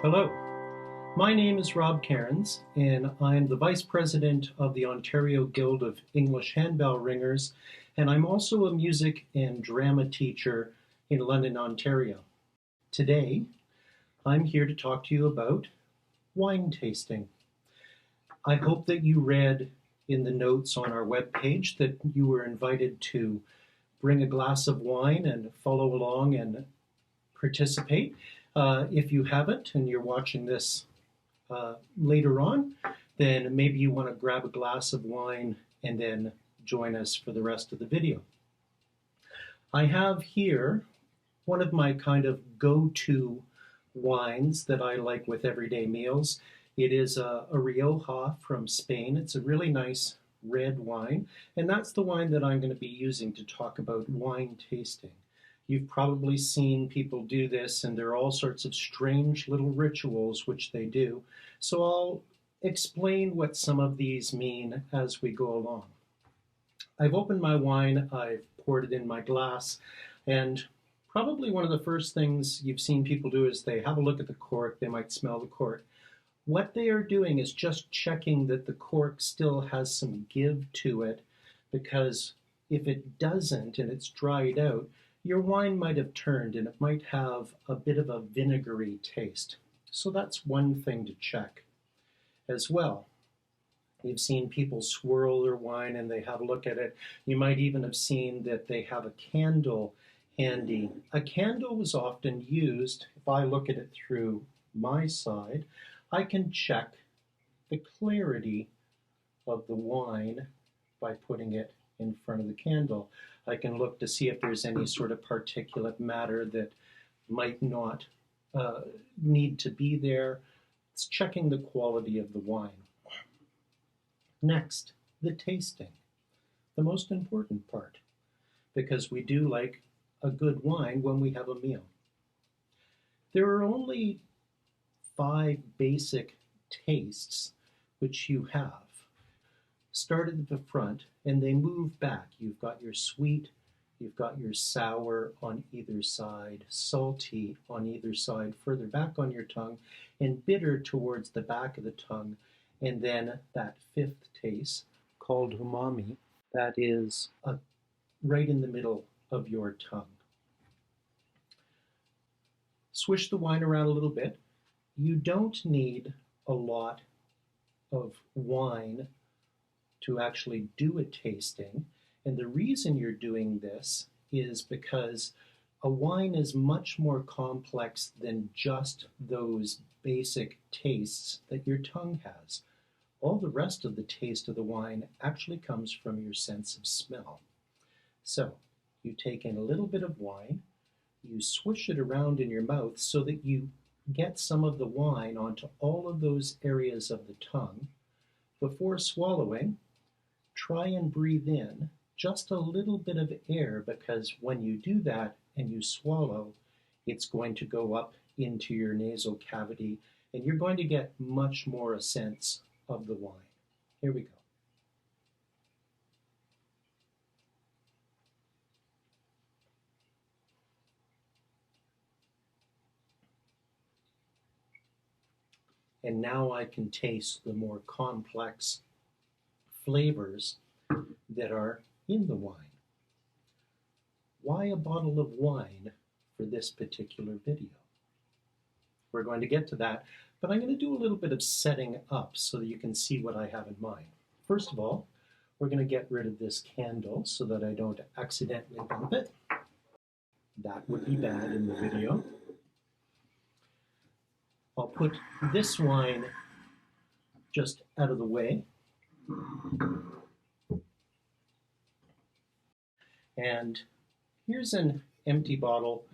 Hello, my name is Rob Cairns, and I'm the Vice President of the Ontario Guild of English Handbell Ringers, and I'm also a music and drama teacher in London, Ontario. Today, I'm here to talk to you about wine tasting. I hope that you read in the notes on our webpage that you were invited to bring a glass of wine and follow along and participate. If you haven't and you're watching this later on, then maybe you want to grab a glass of wine and then join us for the rest of the video. I have here one of my kind of go-to wines that I like with everyday meals. It is a Rioja from Spain. It's a really nice red wine, and that's the wine that I'm going to be using to talk about wine tasting. You've probably seen people do this, and there are all sorts of strange little rituals which they do. So I'll explain what some of these mean as we go along. I've opened my wine, I've poured it in my glass, and probably one of the first things you've seen people do is they have a look at the cork, they might smell the cork. What they are doing is just checking that the cork still has some give to it, because if it doesn't and it's dried out, your wine might have turned and it might have a bit of a vinegary taste. So that's one thing to check as well. You've seen people swirl their wine and they have a look at it. You might even have seen that they have a candle handy. A candle is often used, if I look at it through my side, I can check the clarity of the wine by putting it in front of the candle. I can look to see if there's any sort of particulate matter that might not need to be there. It's checking the quality of the wine. Next, the tasting, the most important part, because we do like a good wine when we have a meal. There are only 5 basic tastes which you have. Started at the front and they move back. You've got your sweet, you've got your sour on either side, salty on either side, further back on your tongue, and bitter towards the back of the tongue. And then that 5th taste, called umami, that is right in the middle of your tongue. Swish the wine around a little bit. You don't need a lot of wine to actually do a tasting, and the reason you're doing this is because a wine is much more complex than just those basic tastes that your tongue has. All the rest of the taste of the wine actually comes from your sense of smell. So you take in a little bit of wine, you swish it around in your mouth so that you get some of the wine onto all of those areas of the tongue. Before swallowing, try and breathe in just a little bit of air, because when you do that and you swallow, it's going to go up into your nasal cavity and you're going to get much more a sense of the wine. Here we go. And now I can taste the more complex flavors that are in the wine. Why a bottle of wine for this particular video? We're going to get to that, but I'm going to do a little bit of setting up so that you can see what I have in mind. First of all, we're going to get rid of this candle so that I don't accidentally bump it. That would be bad in the video. I'll put this wine just out of the way. And here's an empty bottle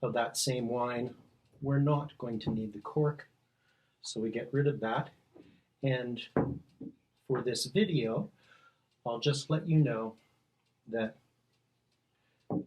of that same wine. We're not going to need the cork, so we get rid of that. And for this video, I'll just let you know that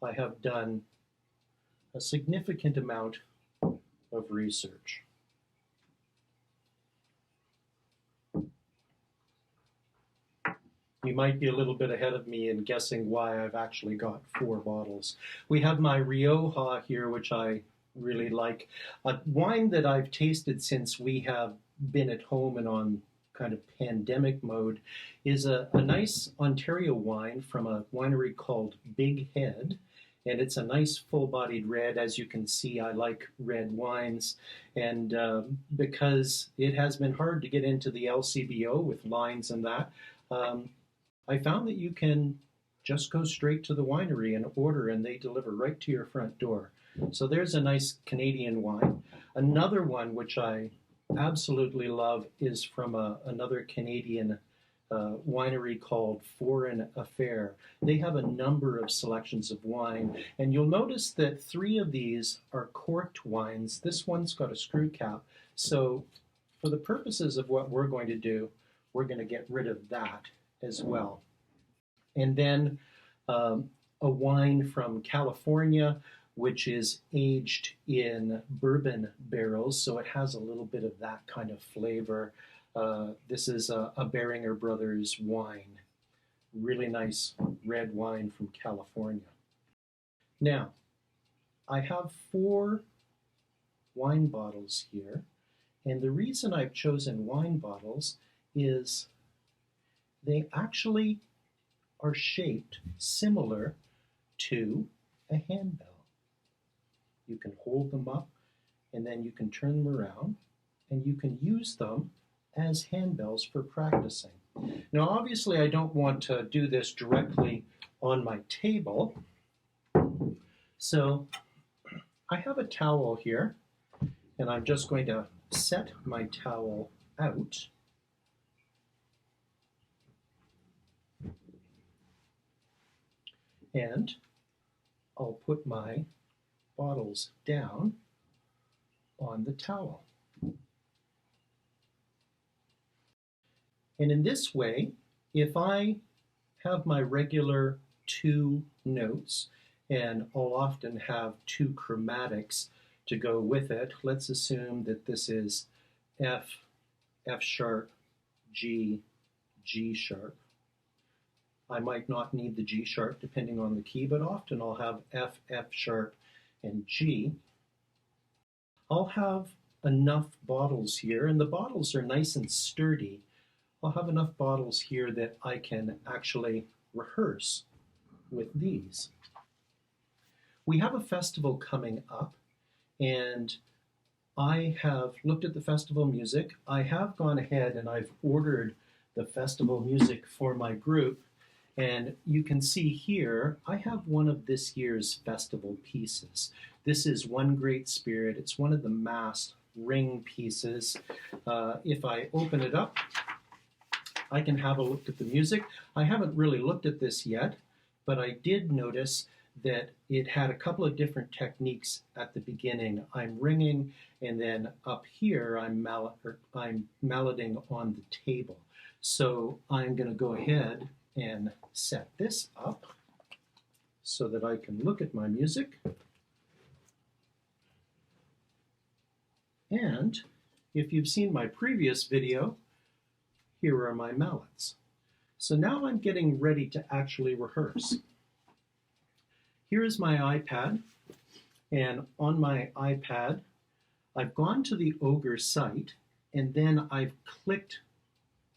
I have done a significant amount of research. You might be a little bit ahead of me in guessing why I've actually got 4 bottles. We have my Rioja here, which I really like. A wine that I've tasted since we have been at home and on kind of pandemic mode is a nice Ontario wine from a winery called Big Head. And it's a nice full-bodied red. As you can see, I like red wines. And because it has been hard to get into the LCBO with lines and that, um, I found that you can just go straight to the winery and order, and they deliver right to your front door. So there's a nice Canadian wine. Another one which I absolutely love is from another Canadian winery called Foreign Affair. They have a number of selections of wine, and you'll notice that 3 of these are corked wines. This one's got a screw cap. So for the purposes of what we're going to do, we're going to get rid of that as well. And then a wine from California, which is aged in bourbon barrels, so it has a little bit of that kind of flavor. This is a Beringer Brothers wine. Really nice red wine from California. Now, I have 4 wine bottles here, and the reason I've chosen wine bottles is they actually are shaped similar to a handbell. You can hold them up, and then you can turn them around, and you can use them as handbells for practicing. Now, obviously, I don't want to do this directly on my table, so I have a towel here, and I'm just going to set my towel out. And I'll put my bottles down on the towel. And in this way, if I have my regular 2 notes, and I'll often have 2 chromatics to go with it, let's assume that this is F, F sharp, G, G sharp. I might not need the G sharp depending on the key, but often I'll have F, F sharp, and G. I'll have enough bottles here, and the bottles are nice and sturdy. I'll have enough bottles here that I can actually rehearse with these. We have a festival coming up, and I have looked at the festival music. I have gone ahead and I've ordered the festival music for my group. And you can see here, I have one of this year's festival pieces. This is One Great Spirit. It's one of the mass ring pieces. If I open it up, I can have a look at the music. I haven't really looked at this yet, but I did notice that it had a couple of different techniques at the beginning. I'm ringing, and then up here, I'm meloding on the table. So I'm going to go ahead and set this up so that I can look at my music. And if you've seen my previous video, here are my mallets. So now I'm getting ready to actually rehearse. Here is my iPad, and on my iPad, I've gone to the OGEHR site, and then I've clicked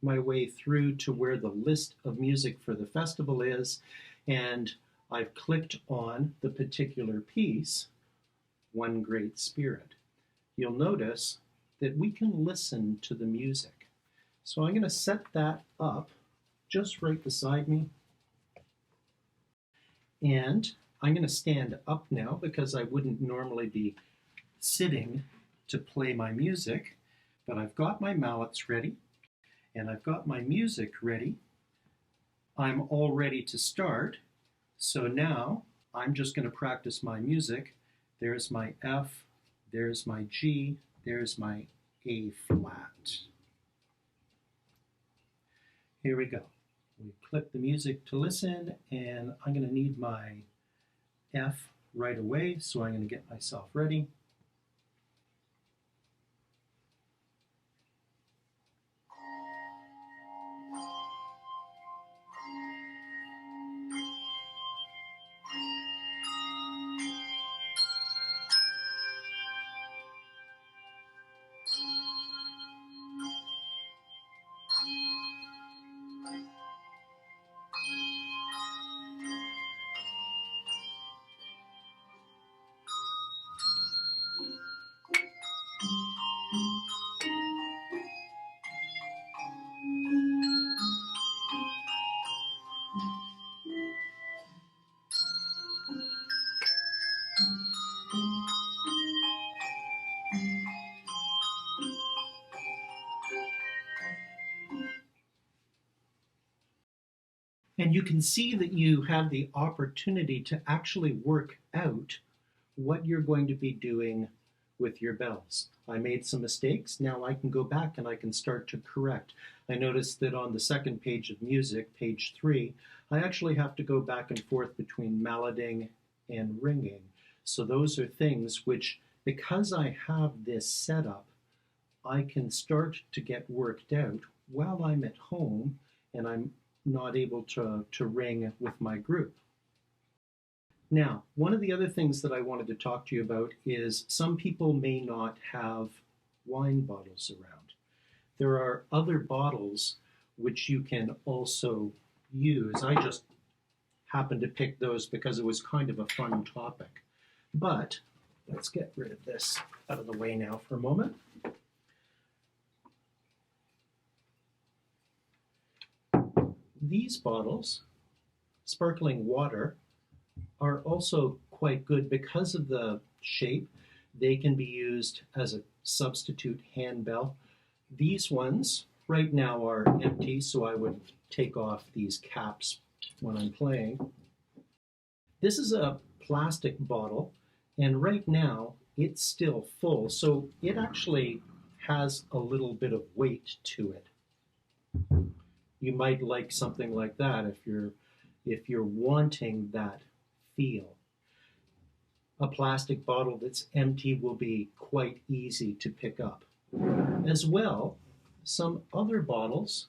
my way through to where the list of music for the festival is, and I've clicked on the particular piece, One Great Spirit. You'll notice that we can listen to the music. So I'm going to set that up just right beside me, and I'm going to stand up now because I wouldn't normally be sitting to play my music, but I've got my mallets ready, and I've got my music ready. I'm all ready to start. So now I'm just going to practice my music. There's my F, there's my G, there's my A flat. Here we go. We click the music to listen, and I'm going to need my F right away, so I'm going to get myself ready. And you can see that you have the opportunity to actually work out what you're going to be doing with your bells. I made some mistakes. Now I can go back and I can start to correct. I noticed that on the second page of music, page 3, I actually have to go back and forth between meloding and ringing. So those are things which, because I have this set up, I can start to get worked out while I'm at home and I'm not able to ring with my group. Now, one of the other things that I wanted to talk to you about is some people may not have wine bottles around. There are other bottles which you can also use. I just happened to pick those because it was kind of a fun topic. But let's get rid of this out of the way now for a moment. These bottles, sparkling water, are also quite good because of the shape. They can be used as a substitute handbell. These ones right now are empty, so I would take off these caps when I'm playing. This is a plastic bottle, and right now it's still full, so it actually has a little bit of weight to it. You might like something like that if you're wanting that feel. A plastic bottle that's empty will be quite easy to pick up. As well, some other bottles.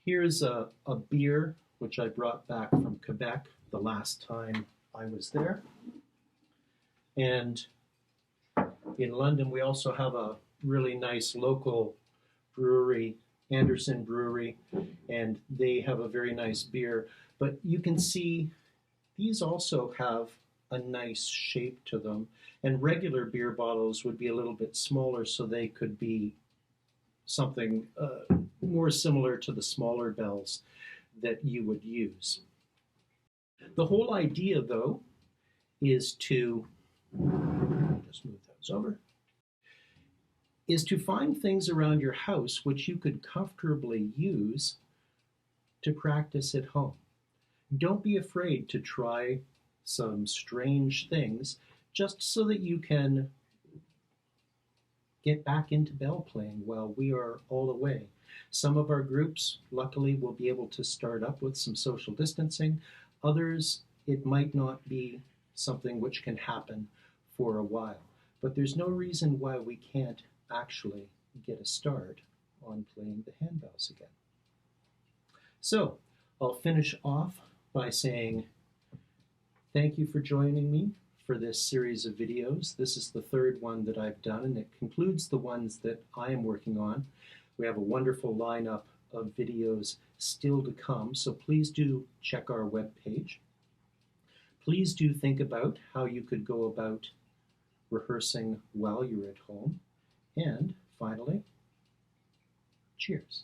Here's a beer which I brought back from Quebec the last time I was there. And in London we also have a really nice local brewery, Anderson Brewery, and they have a very nice beer. But you can see these also have a nice shape to them, and regular beer bottles would be a little bit smaller, so they could be something more similar to the smaller bells that you would use. The whole idea, though, is to just move those over, is to find things around your house which you could comfortably use to practice at home. Don't be afraid to try some strange things just so that you can get back into bell playing while we are all away. Some of our groups, luckily, will be able to start up with some social distancing. Others, it might not be something which can happen for a while. But there's no reason why we can't actually get a start on playing the handbells again. So I'll finish off by saying thank you for joining me for this series of videos. This is the third one that I've done, and it concludes the ones that I am working on. We have a wonderful lineup of videos still to come, so please do check our webpage. Please do think about how you could go about rehearsing while you're at home. And finally, cheers.